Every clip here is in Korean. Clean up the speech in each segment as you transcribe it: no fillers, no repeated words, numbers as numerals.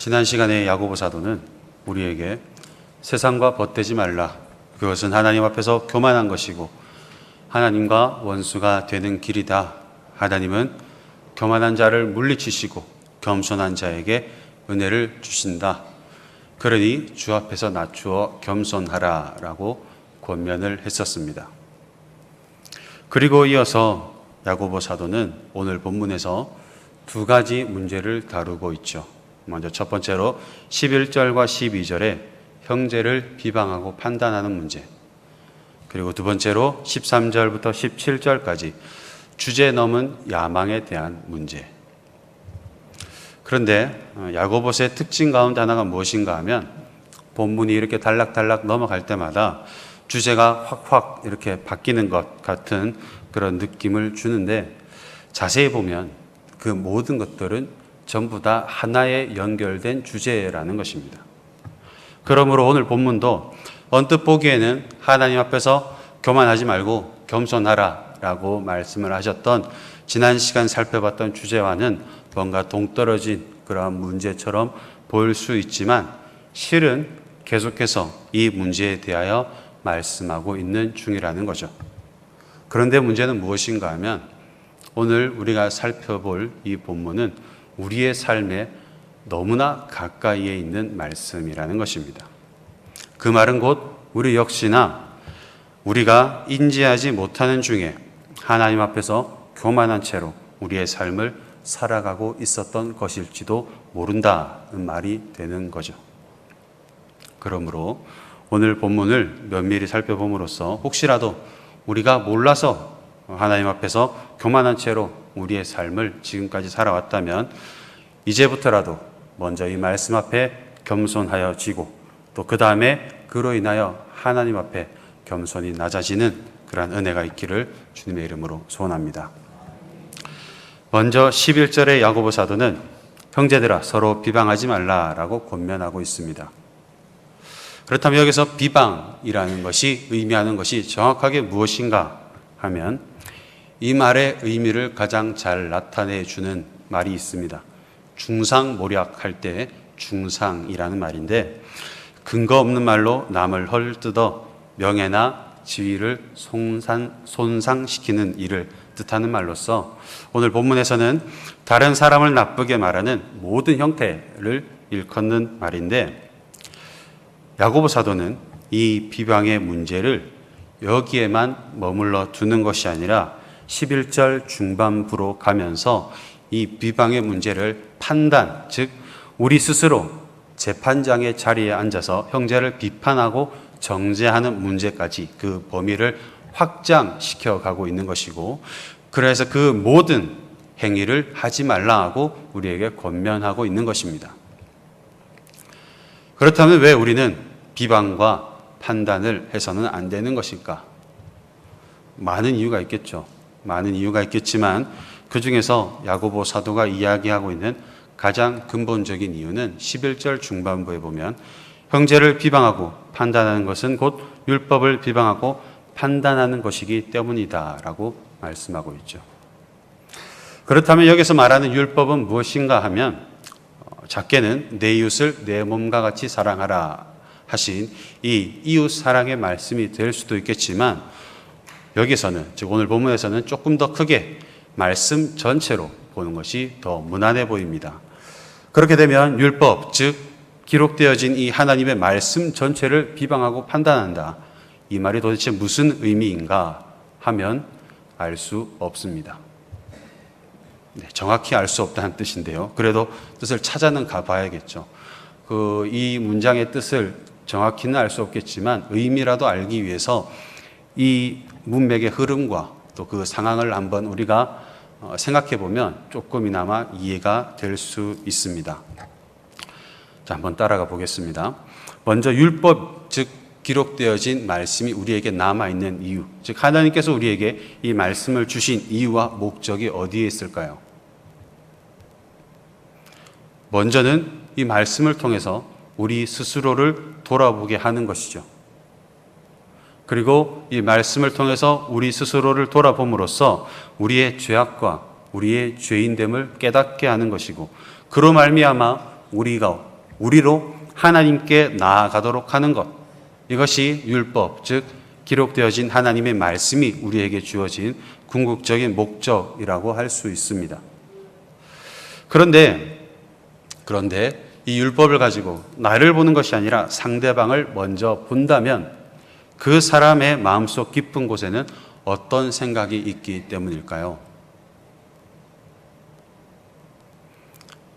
지난 시간에 야고보 사도는 우리에게 세상과 벗되지 말라. 그것은 하나님 앞에서 교만한 것이고 하나님과 원수가 되는 길이다. 하나님은 교만한 자를 물리치시고 겸손한 자에게 은혜를 주신다. 그러니 주 앞에서 낮추어 겸손하라 라고 권면을 했었습니다. 그리고 이어서 야고보 사도는 오늘 본문에서 두 가지 문제를 다루고 있죠. 먼저 첫 번째로 11절과 12절에 형제를 비방하고 판단하는 문제, 그리고 두 번째로 13절부터 17절까지 주제 넘은 야망에 대한 문제. 그런데 야고보서의 특징 가운데 하나가 무엇인가 하면 본문이 이렇게 단락단락 넘어갈 때마다 주제가 확확 이렇게 바뀌는 것 같은 그런 느낌을 주는데, 자세히 보면 그 모든 것들은 전부 다 하나에 연결된 주제라는 것입니다. 그러므로 오늘 본문도 언뜻 보기에는 하나님 앞에서 교만하지 말고 겸손하라 라고 말씀을 하셨던 지난 시간 살펴봤던 주제와는 뭔가 동떨어진 그러한 문제처럼 보일 수 있지만 실은 계속해서 이 문제에 대하여 말씀하고 있는 중이라는 거죠. 그런데 문제는 무엇인가 하면 오늘 우리가 살펴볼 이 본문은 우리의 삶에 너무나 가까이에 있는 말씀이라는 것입니다. 그 말은 곧 우리 역시나 우리가 인지하지 못하는 중에 하나님 앞에서 교만한 채로 우리의 삶을 살아가고 있었던 것일지도 모른다는 말이 되는 거죠. 그러므로 오늘 본문을 면밀히 살펴봄으로써 혹시라도 우리가 몰라서 하나님 앞에서 교만한 채로 우리의 삶을 지금까지 살아왔다면 이제부터라도 먼저 이 말씀 앞에 겸손하여 지고 또 그 다음에 그로 인하여 하나님 앞에 겸손히 낮아지는 그러한 은혜가 있기를 주님의 이름으로 소원합니다. 먼저 11절의 야고보 사도는 형제들아 서로 비방하지 말라라고 권면하고 있습니다. 그렇다면 여기서 비방이라는 것이 의미하는 것이 정확하게 무엇인가 하면 이 말의 의미를 가장 잘 나타내 주는 말이 있습니다. 중상모략할 때 중상이라는 말인데, 근거 없는 말로 남을 헐뜯어 명예나 지위를 손상시키는 일을 뜻하는 말로서 오늘 본문에서는 다른 사람을 나쁘게 말하는 모든 형태를 일컫는 말인데, 야고보 사도는 이 비방의 문제를 여기에만 머물러 두는 것이 아니라 11절 중반부로 가면서 이 비방의 문제를 판단, 즉 우리 스스로 재판장의 자리에 앉아서 형제를 비판하고 정죄하는 문제까지 그 범위를 확장시켜 가고 있는 것이고, 그래서 그 모든 행위를 하지 말라 하고 우리에게 권면하고 있는 것입니다. 그렇다면 왜 우리는 비방과 판단을 해서는 안 되는 것일까? 많은 이유가 있겠죠. 많은 이유가 있겠지만 그 중에서 야고보 사도가 이야기하고 있는 가장 근본적인 이유는 11절 중반부에 보면 형제를 비방하고 판단하는 것은 곧 율법을 비방하고 판단하는 것이기 때문이다 라고 말씀하고 있죠. 그렇다면 여기서 말하는 율법은 무엇인가 하면 작게는 내 이웃을 내 몸과 같이 사랑하라 하신 이 이웃 사랑의 말씀이 될 수도 있겠지만, 여기서는 즉 오늘 본문에서는 조금 더 크게 말씀 전체로 보는 것이 더 무난해 보입니다. 그렇게 되면 율법, 즉 기록되어진 이 하나님의 말씀 전체를 비방하고 판단한다, 이 말이 도대체 무슨 의미인가 하면 알 수 없습니다. 정확히 알 수 없다는 뜻인데요. 그래도 뜻을 찾아는 가봐야겠죠. 이 문장의 뜻을 정확히는 알 수 없겠지만 의미라도 알기 위해서 이 문맥의 흐름과 또 그 상황을 한번 우리가 생각해 보면 조금이나마 이해가 될 수 있습니다. 자, 한번 따라가 보겠습니다. 먼저 율법, 즉 기록되어진 말씀이 우리에게 남아있는 이유, 즉 하나님께서 우리에게 이 말씀을 주신 이유와 목적이 어디에 있을까요? 먼저는 이 말씀을 통해서 우리 스스로를 돌아보게 하는 것이죠. 그리고 이 말씀을 통해서 우리 스스로를 돌아봄으로써 우리의 죄악과 우리의 죄인됨을 깨닫게 하는 것이고, 그로 말미암아 우리가 우리로 하나님께 나아가도록 하는 것, 이것이 율법, 즉 기록되어진 하나님의 말씀이 우리에게 주어진 궁극적인 목적이라고 할 수 있습니다. 그런데 이 율법을 가지고 나를 보는 것이 아니라 상대방을 먼저 본다면 그 사람의 마음속 깊은 곳에는 어떤 생각이 있기 때문일까요?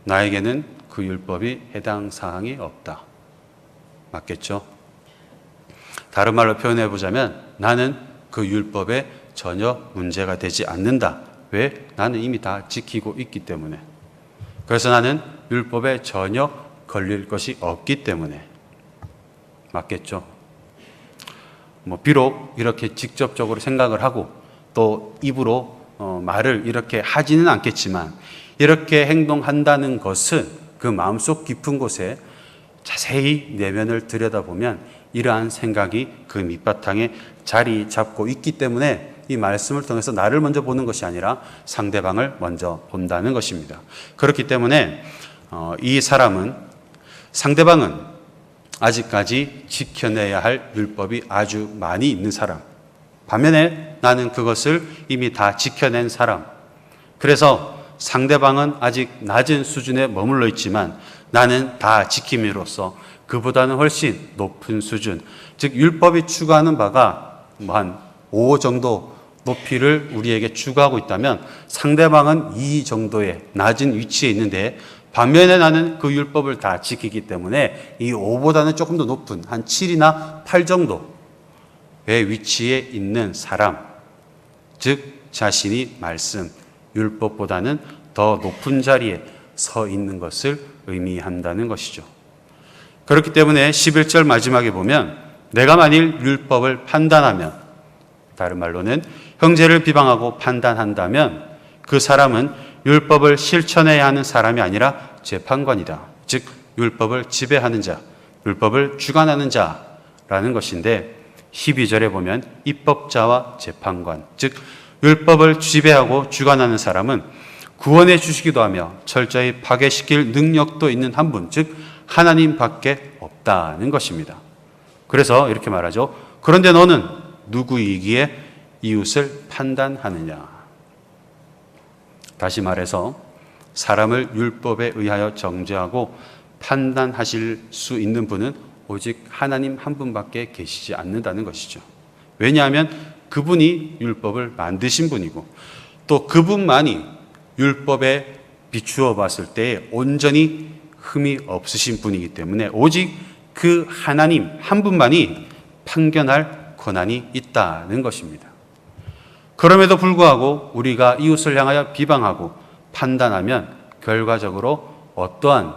나에게는 그 율법이 해당 사항이 없다. 맞겠죠? 다른 말로 표현해 보자면 나는 그 율법에 전혀 문제가 되지 않는다. 왜? 나는 이미 다 지키고 있기 때문에. 그래서 나는 율법에 전혀 걸릴 것이 없기 때문에. 맞겠죠? 비록 이렇게 직접적으로 생각을 하고 또 입으로 말을 이렇게 하지는 않겠지만 이렇게 행동한다는 것은 그 마음속 깊은 곳에 자세히 내면을 들여다보면 이러한 생각이 그 밑바탕에 자리 잡고 있기 때문에 이 말씀을 통해서 나를 먼저 보는 것이 아니라 상대방을 먼저 본다는 것입니다. 그렇기 때문에 이 상대방은 아직까지 지켜내야 할 율법이 아주 많이 있는 사람, 반면에 나는 그것을 이미 다 지켜낸 사람. 그래서 상대방은 아직 낮은 수준에 머물러 있지만 나는 다 지킴으로써 그보다는 훨씬 높은 수준, 즉 율법이 추구하는 바가 한 5 정도 높이를 우리에게 추구하고 있다면 상대방은 2 정도의 낮은 위치에 있는데, 반면에 나는 그 율법을 다 지키기 때문에 이 5보다는 조금 더 높은 한 7이나 8 정도의 위치에 있는 사람, 즉 자신이 말씀, 율법보다는 더 높은 자리에 서 있는 것을 의미한다는 것이죠. 그렇기 때문에 11절 마지막에 보면 내가 만일 율법을 판단하면, 다른 말로는 형제를 비방하고 판단한다면 그 사람은 율법을 실천해야 하는 사람이 아니라 재판관이다. 즉 율법을 지배하는 자, 율법을 주관하는 자라는 것인데, 12절에 보면 입법자와 재판관, 즉 율법을 지배하고 주관하는 사람은 구원해 주시기도 하며 철저히 파괴시킬 능력도 있는 한 분, 즉 하나님밖에 없다는 것입니다. 그래서 이렇게 말하죠. 그런데 너는 누구이기에 이웃을 판단하느냐. 다시 말해서 사람을 율법에 의하여 정죄하고 판단하실 수 있는 분은 오직 하나님 한 분밖에 계시지 않는다는 것이죠. 왜냐하면 그분이 율법을 만드신 분이고 또 그분만이 율법에 비추어 봤을 때 온전히 흠이 없으신 분이기 때문에 오직 그 하나님 한 분만이 판결할 권한이 있다는 것입니다. 그럼에도 불구하고 우리가 이웃을 향하여 비방하고 판단하면 결과적으로 어떠한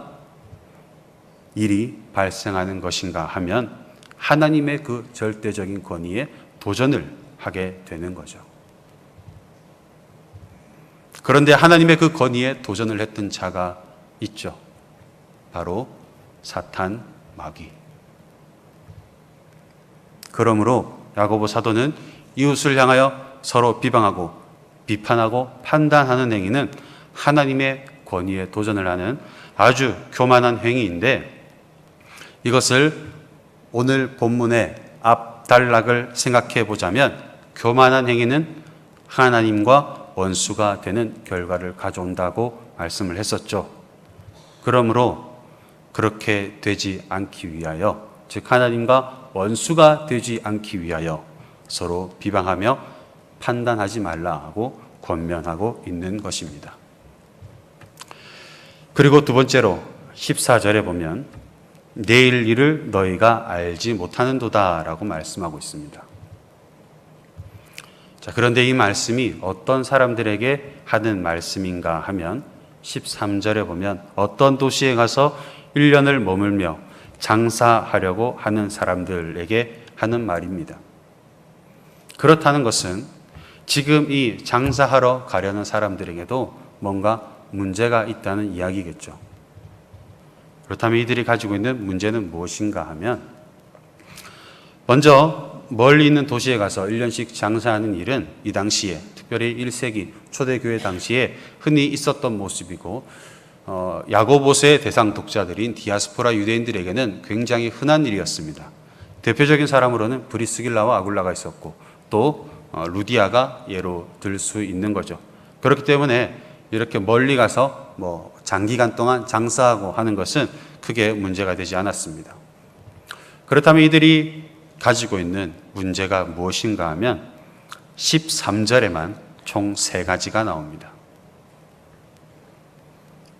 일이 발생하는 것인가 하면 하나님의 그 절대적인 권위에 도전을 하게 되는 거죠. 그런데 하나님의 그 권위에 도전을 했던 자가 있죠. 바로 사탄, 마귀. 그러므로 야고보 사도는 이웃을 향하여 서로 비방하고 비판하고 판단하는 행위는 하나님의 권위에 도전을 하는 아주 교만한 행위인데, 이것을 오늘 본문의 앞 단락을 생각해 보자면 교만한 행위는 하나님과 원수가 되는 결과를 가져온다고 말씀을 했었죠. 그러므로 그렇게 되지 않기 위하여, 즉 하나님과 원수가 되지 않기 위하여 서로 비방하며 판단하지 말라고 권면하고 있는 것입니다. 그리고 두 번째로 14절에 보면 내일 일을 너희가 알지 못하는도다 라고 말씀하고 있습니다. 자, 그런데 이 말씀이 어떤 사람들에게 하는 말씀인가 하면 13절에 보면 어떤 도시에 가서 1년을 머물며 장사하려고 하는 사람들에게 하는 말입니다. 그렇다는 것은 지금 이 장사하러 가려는 사람들에게도 뭔가 문제가 있다는 이야기겠죠. 그렇다면 이들이 가지고 있는 문제는 무엇인가 하면, 먼저 멀리 있는 도시에 가서 1년씩 장사하는 일은 이 당시에, 특별히 1세기 초대교회 당시에 흔히 있었던 모습이고, 야고보서의 대상 독자들인 디아스포라 유대인들에게는 굉장히 흔한 일이었습니다. 대표적인 사람으로는 브리스길라와 아굴라가 있었고 또 루디아가 예로 들 수 있는 거죠. 그렇기 때문에 이렇게 멀리 가서 장기간 동안 장사하고 하는 것은 크게 문제가 되지 않았습니다. 그렇다면 이들이 가지고 있는 문제가 무엇인가 하면 13절에만 총 3가지가 나옵니다.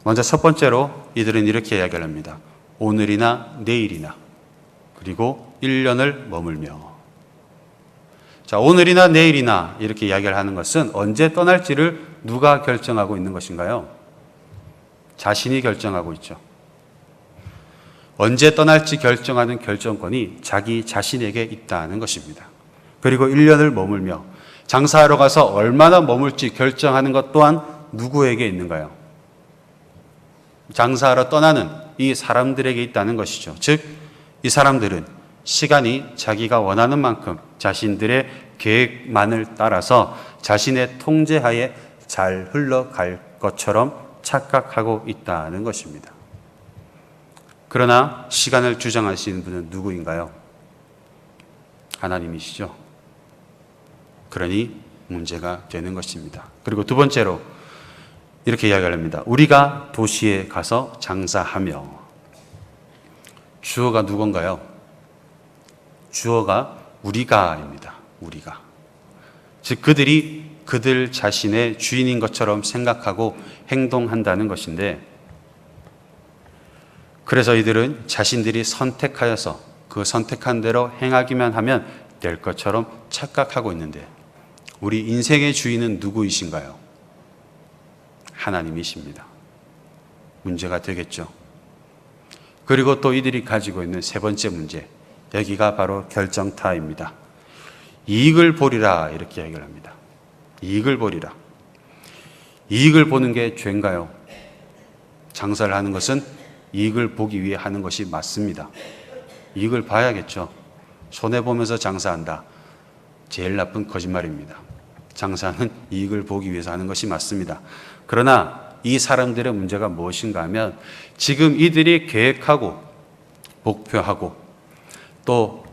먼저 첫 번째로 이들은 이렇게 이야기를 합니다. 오늘이나 내일이나 그리고 1년을 머물며. 자, 오늘이나 내일이나 이렇게 이야기를 하는 것은 언제 떠날지를 누가 결정하고 있는 것인가요? 자신이 결정하고 있죠. 언제 떠날지 결정하는 결정권이 자기 자신에게 있다는 것입니다. 그리고 1년을 머물며 장사하러 가서 얼마나 머물지 결정하는 것 또한 누구에게 있는가요? 장사하러 떠나는 이 사람들에게 있다는 것이죠. 즉, 이 사람들은 시간이 자기가 원하는 만큼 자신들의 계획만을 따라서 자신의 통제하에 잘 흘러갈 것처럼 착각하고 있다는 것입니다. 그러나 시간을 주장하시는 분은 누구인가요? 하나님이시죠. 그러니 문제가 되는 것입니다. 그리고 두 번째로 이렇게 이야기를 합니다. 우리가 도시에 가서 장사하며. 주어가 누군가요? 주어가 우리가입니다. 우리가. 즉 그들이 그들 자신의 주인인 것처럼 생각하고 행동한다는 것인데, 그래서 이들은 자신들이 선택하여서 그 선택한 대로 행하기만 하면 될 것처럼 착각하고 있는데, 우리 인생의 주인은 누구이신가요? 하나님이십니다. 문제가 되겠죠. 그리고 또 이들이 가지고 있는 세 번째 문제, 여기가 바로 결정타입니다. 이익을 보리라 이렇게 얘기를 합니다. 이익을 보리라. 이익을 보는 게 죄인가요? 장사를 하는 것은 이익을 보기 위해 하는 것이 맞습니다. 이익을 봐야겠죠. 손해보면서 장사한다. 제일 나쁜 거짓말입니다. 장사는 이익을 보기 위해서 하는 것이 맞습니다. 그러나 이 사람들의 문제가 무엇인가 하면 지금 이들이 계획하고 목표하고 또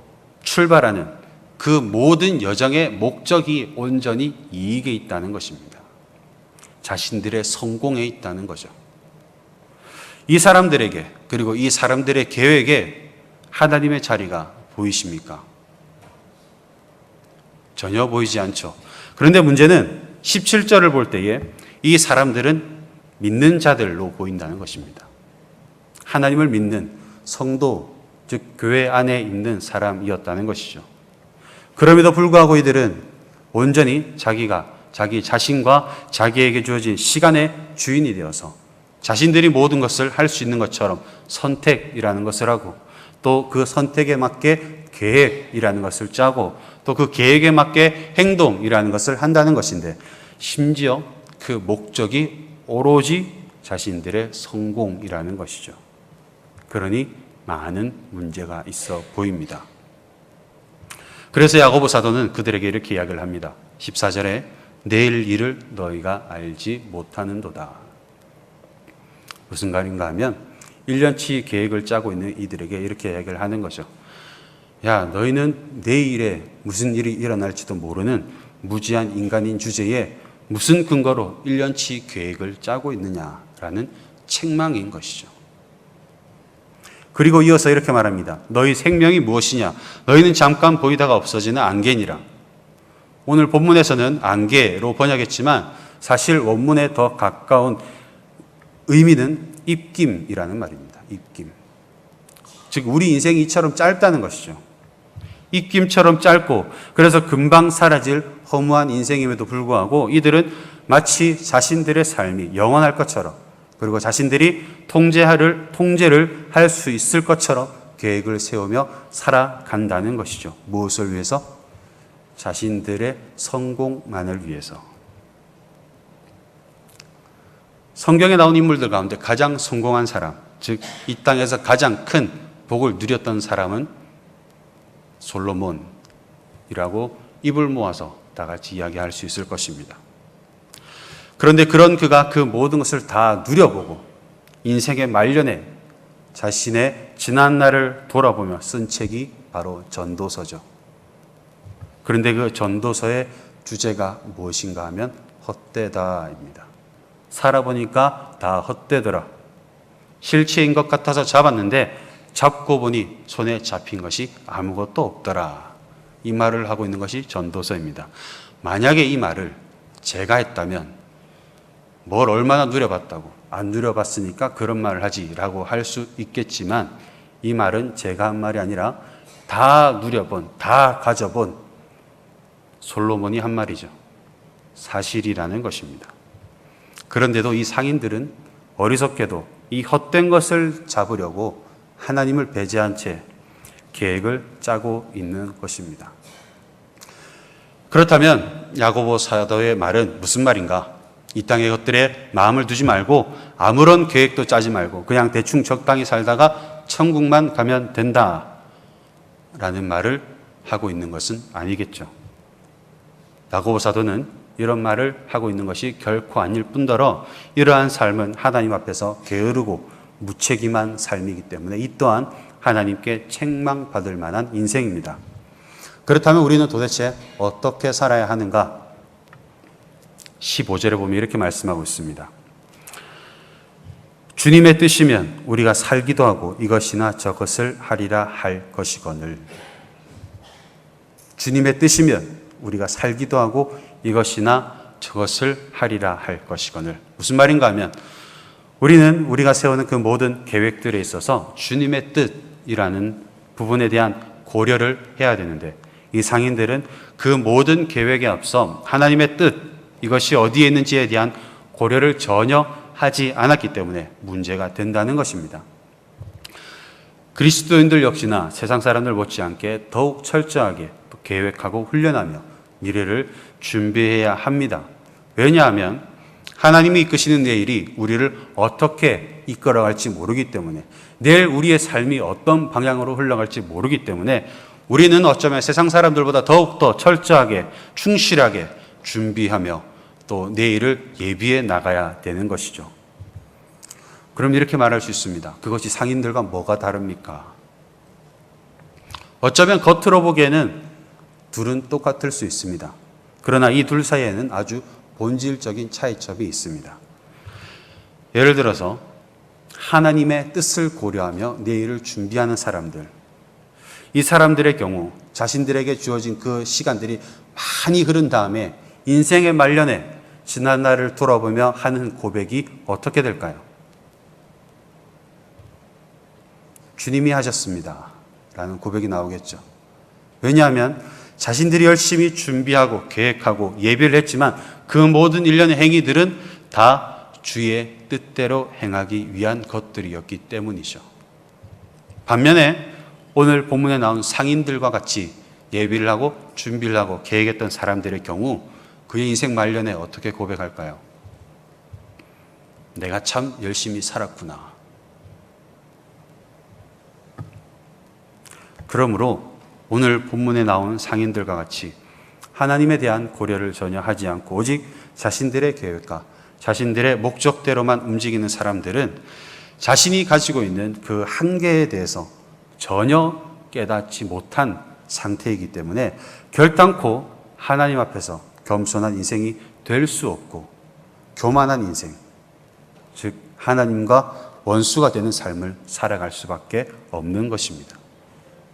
출발하는 그 모든 여정의 목적이 온전히 이익에 있다는 것입니다. 자신들의 성공에 있다는 거죠. 이 사람들에게, 그리고 이 사람들의 계획에 하나님의 자리가 보이십니까? 전혀 보이지 않죠. 그런데 문제는 17절을 볼 때에 이 사람들은 믿는 자들로 보인다는 것입니다. 하나님을 믿는 성도, 즉 교회 안에 있는 사람이었다는 것이죠. 그럼에도 불구하고 이들은 온전히 자기 자신과 자기에게 주어진 시간의 주인이 되어서 자신들이 모든 것을 할 수 있는 것처럼 선택이라는 것을 하고, 또 그 선택에 맞게 계획이라는 것을 짜고, 또 그 계획에 맞게 행동이라는 것을 한다는 것인데, 심지어 그 목적이 오로지 자신들의 성공이라는 것이죠. 그러니 많은 문제가 있어 보입니다. 그래서 야고보 사도는 그들에게 이렇게 이야기를 합니다. 14절에 내일 일을 너희가 알지 못하는도다. 무슨 말인가 하면 1년치 계획을 짜고 있는 이들에게 이렇게 이야기를 하는 거죠. 야, 너희는 내일에 무슨 일이 일어날지도 모르는 무지한 인간인 주제에 무슨 근거로 1년치 계획을 짜고 있느냐라는 책망인 것이죠. 그리고 이어서 이렇게 말합니다. 너희 생명이 무엇이냐? 너희는 잠깐 보이다가 없어지는 안개니라. 오늘 본문에서는 안개로 번역했지만 사실 원문에 더 가까운 의미는 입김이라는 말입니다. 입김. 즉 우리 인생이 이처럼 짧다는 것이죠. 입김처럼 짧고 그래서 금방 사라질 허무한 인생임에도 불구하고 이들은 마치 자신들의 삶이 영원할 것처럼, 그리고 자신들이 통제를 할 수 있을 것처럼 계획을 세우며 살아간다는 것이죠. 무엇을 위해서? 자신들의 성공만을 위해서. 성경에 나온 인물들 가운데 가장 성공한 사람, 즉 이 땅에서 가장 큰 복을 누렸던 사람은 솔로몬이라고 입을 모아서 다 같이 이야기할 수 있을 것입니다. 그런데 그런 그가 그 모든 것을 다 누려보고 인생의 말년에 자신의 지난 날을 돌아보며 쓴 책이 바로 전도서죠. 그런데 그 전도서의 주제가 무엇인가 하면 헛되다입니다. 살아보니까 다 헛되더라. 실체인 것 같아서 잡았는데 잡고 보니 손에 잡힌 것이 아무것도 없더라. 이 말을 하고 있는 것이 전도서입니다. 만약에 이 말을 제가 했다면 뭘 얼마나 누려봤다고, 안 누려봤으니까 그런 말을 하지라고 할 수 있겠지만, 이 말은 제가 한 말이 아니라 다 누려본, 다 가져본 솔로몬이 한 말이죠. 사실이라는 것입니다. 그런데도 이 상인들은 어리석게도 이 헛된 것을 잡으려고 하나님을 배제한 채 계획을 짜고 있는 것입니다. 그렇다면 야고보 사도의 말은 무슨 말인가? 이 땅의 것들에 마음을 두지 말고 아무런 계획도 짜지 말고 그냥 대충 적당히 살다가 천국만 가면 된다 라는 말을 하고 있는 것은 아니겠죠. 야고보 사도는 이런 말을 하고 있는 것이 결코 아닐 뿐더러 이러한 삶은 하나님 앞에서 게으르고 무책임한 삶이기 때문에 이 또한 하나님께 책망받을 만한 인생입니다. 그렇다면 우리는 도대체 어떻게 살아야 하는가? 15절에 보면 이렇게 말씀하고 있습니다. 주님의 뜻이면 우리가 살기도 하고 이것이나 저것을 하리라 할 것이거늘. 주님의 뜻이면 우리가 살기도 하고 이것이나 저것을 하리라 할 것이거늘. 무슨 말인가 하면 우리는 우리가 세우는 그 모든 계획들에 있어서 주님의 뜻이라는 부분에 대한 고려를 해야 되는데 이 상인들은 그 모든 계획에 앞서 하나님의 뜻, 이것이 어디에 있는지에 대한 고려를 전혀 하지 않았기 때문에 문제가 된다는 것입니다. 그리스도인들 역시나 세상 사람들 못지않게 더욱 철저하게 계획하고 훈련하며 미래를 준비해야 합니다. 왜냐하면 하나님이 이끄시는 내일이 우리를 어떻게 이끌어갈지 모르기 때문에, 내일 우리의 삶이 어떤 방향으로 흘러갈지 모르기 때문에 우리는 어쩌면 세상 사람들보다 더욱더 철저하게 충실하게 준비하며 또 내일을 예비해 나가야 되는 것이죠. 그럼 이렇게 말할 수 있습니다. 그것이 상인들과 뭐가 다릅니까? 어쩌면 겉으로 보기에는 둘은 똑같을 수 있습니다. 그러나 이 둘 사이에는 아주 본질적인 차이점이 있습니다. 예를 들어서 하나님의 뜻을 고려하며 내일을 준비하는 사람들, 이 사람들의 경우 자신들에게 주어진 그 시간들이 많이 흐른 다음에 인생의 말년에 지난 날을 돌아보며 하는 고백이 어떻게 될까요? 주님이 하셨습니다 라는 고백이 나오겠죠. 왜냐하면 자신들이 열심히 준비하고 계획하고 예비를 했지만 그 모든 일련의 행위들은 다 주의 뜻대로 행하기 위한 것들이었기 때문이죠. 반면에 오늘 본문에 나온 상인들과 같이 예비를 하고 준비를 하고 계획했던 사람들의 경우 그의 인생 말년에 어떻게 고백할까요? 내가 참 열심히 살았구나. 그러므로 오늘 본문에 나온 상인들과 같이 하나님에 대한 고려를 전혀 하지 않고 오직 자신들의 계획과 자신들의 목적대로만 움직이는 사람들은 자신이 가지고 있는 그 한계에 대해서 전혀 깨닫지 못한 상태이기 때문에 결단코 하나님 앞에서 겸손한 인생이 될 수 없고 교만한 인생, 즉 하나님과 원수가 되는 삶을 살아갈 수밖에 없는 것입니다.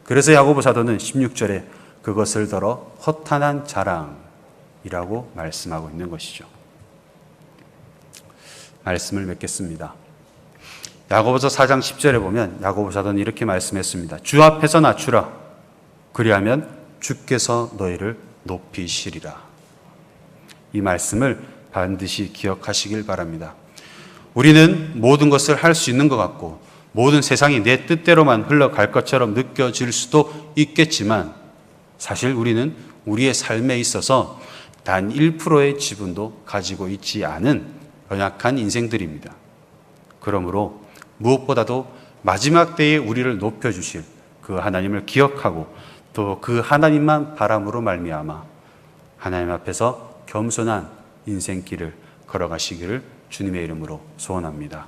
그래서 야고보 사도는 16절에 그것을 더러 허탄한 자랑이라고 말씀하고 있는 것이죠. 말씀을 맺겠습니다. 야고보서 4장 10절에 보면 야고보 사도는 이렇게 말씀했습니다. 주 앞에서 낮추라. 그리하면 주께서 너희를 높이시리라. 이 말씀을 반드시 기억하시길 바랍니다. 우리는 모든 것을 할 수 있는 것 같고 모든 세상이 내 뜻대로만 흘러갈 것처럼 느껴질 수도 있겠지만 사실 우리는 우리의 삶에 있어서 단 1%의 지분도 가지고 있지 않은 연약한 인생들입니다. 그러므로 무엇보다도 마지막 때에 우리를 높여주실 그 하나님을 기억하고 또 그 하나님만 바람으로 말미암아 하나님 앞에서 겸손한 인생길을 걸어가시기를 주님의 이름으로 소원합니다.